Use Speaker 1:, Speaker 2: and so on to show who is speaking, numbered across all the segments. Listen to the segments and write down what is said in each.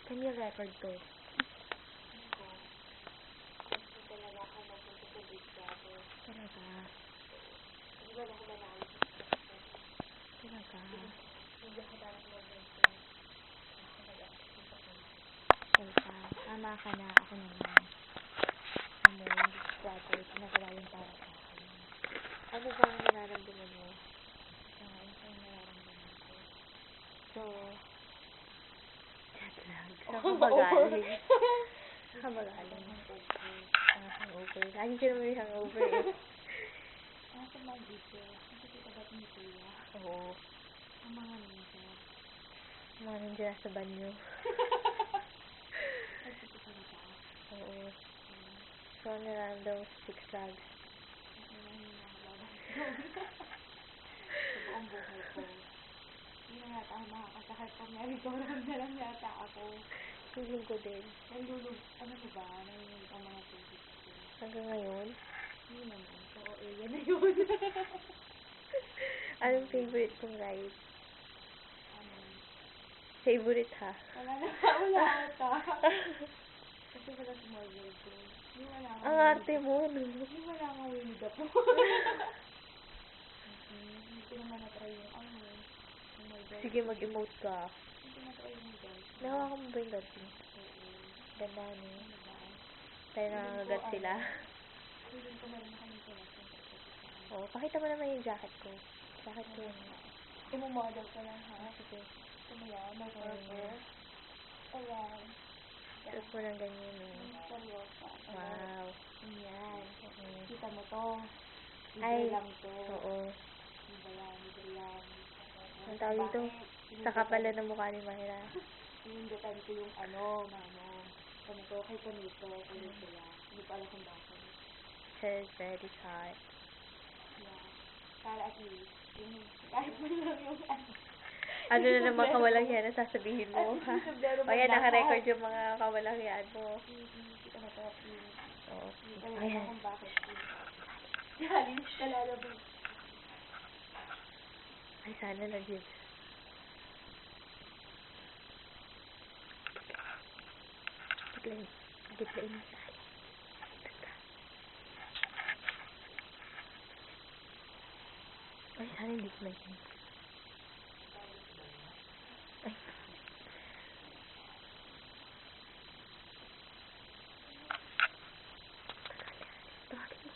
Speaker 1: Kanya record to.
Speaker 2: Gusto talaga ako mapunta sa Big Brother.
Speaker 1: Talaga.
Speaker 2: Hindi ba ako manalo?
Speaker 1: Talaga.
Speaker 2: Hindi ako dapat mag-venture. Ako mag-active ako.
Speaker 1: Talaga. Tama ka na. Ako naman. Ano, yung Big Brother, pinagawa yung para sa akin.
Speaker 2: Ano ba ang nararamdaman mo?
Speaker 1: Ano yung nararamdaman ko?
Speaker 2: So,
Speaker 1: Jet lag.
Speaker 2: Oh,
Speaker 1: Saan ka ba galing?
Speaker 2: over.
Speaker 1: Saan ka ba galing? Hangover. Lagi ka naman yung hangover eh.
Speaker 2: Nasa mga dito. Nakikita ba ni Kuya?
Speaker 1: Oo.
Speaker 2: Ang mga ninja.
Speaker 1: Mga nandiyan sa banyo.
Speaker 2: Nagkita ka na ba?
Speaker 1: Oo. So, nararamdaman sa Six Flags.
Speaker 2: Sa buong buhay ko. Hindi na yata ako makakasakit pag merry-go-round na lang yata ako.
Speaker 1: Feeling ko din.
Speaker 2: Ano ba? Narinig ang mga tubig ko.
Speaker 1: Hanggang ngayon.
Speaker 2: Hindi naman. Oo, yan na yun.
Speaker 1: Anong favorite kong ride?
Speaker 2: Ano?
Speaker 1: Favorite ha?
Speaker 2: Wala ata. Kasi wala small world ko. Hindi wala akong
Speaker 1: Ang arte mo, no?
Speaker 2: Hindi wala akong Winnie the Pooh. Hindi ko naman na-try yung
Speaker 1: Sige, mag-emote ka.
Speaker 2: Hindi ko na-try yung dolphin.
Speaker 1: Nahawakan mo ba yung dolphin?
Speaker 2: Oo.
Speaker 1: Ganda, no?
Speaker 2: Ano ba?
Speaker 1: Tayo nangangagat sila.
Speaker 2: Feeling ko meron kami collection sa isa't isa.
Speaker 1: Oo, pakita mo naman yung jacket ko. Jacket ko yun.
Speaker 2: I-model ko lang ha.
Speaker 1: Sige.
Speaker 2: Ito mo yan, may purple. Ayan.
Speaker 1: Suot mo lang ganyan, no?
Speaker 2: Seryosa.
Speaker 1: Wow.
Speaker 2: Ayan.
Speaker 1: Oo.
Speaker 2: Kita mo to.
Speaker 1: Ay.
Speaker 2: Libre lang to.
Speaker 1: Oo.
Speaker 2: Libre lang, libre lang.
Speaker 1: Ang tawag dito? Sa kapala ng mukha ni Myra.
Speaker 2: Inindutan ko yung Kanito, kay Kanito, ulit sila. Hindi pa alam kung bakit.
Speaker 1: She's very hot.
Speaker 2: Yeah. Para at least, yung, kahit mo lang yung
Speaker 1: Ano na naman kawalang yan ang sasabihin mo, ha? O yan, naka-record yung mga kawalang yan mo.
Speaker 2: Kita mo to,
Speaker 1: Oo.
Speaker 2: hindi pa rin
Speaker 1: Ayan.
Speaker 2: alam kung bakit. Galing ka lalabas.
Speaker 1: Ay, sana nag-yun. Gitlain mo tayo. Ay, sana hindi ko na-yun. Ay. Bakit mo?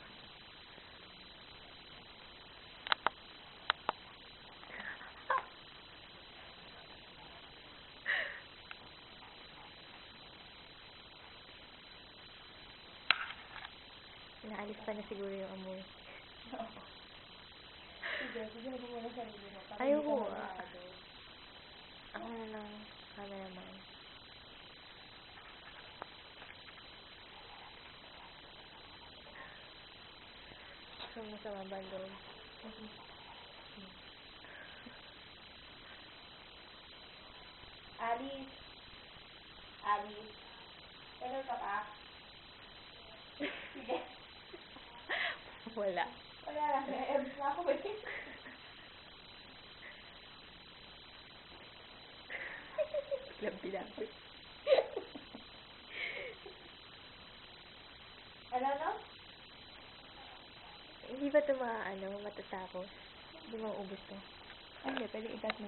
Speaker 1: Naalis pa na siguro yung amoy.
Speaker 2: Sige, mo muna sarili mo.
Speaker 1: Ayoko nga. Ako na lang cameraman. So, masama ba doon?
Speaker 2: Alice. Alice. Pero ka pa? Sige.
Speaker 1: Wala.
Speaker 2: Wala lang. Ebs na ako eh.
Speaker 1: Biglang pinapit.
Speaker 2: Ano?
Speaker 1: Hindi ba ito matatapos? Hindi maubos to?
Speaker 2: Hindi, pwede ikat mo.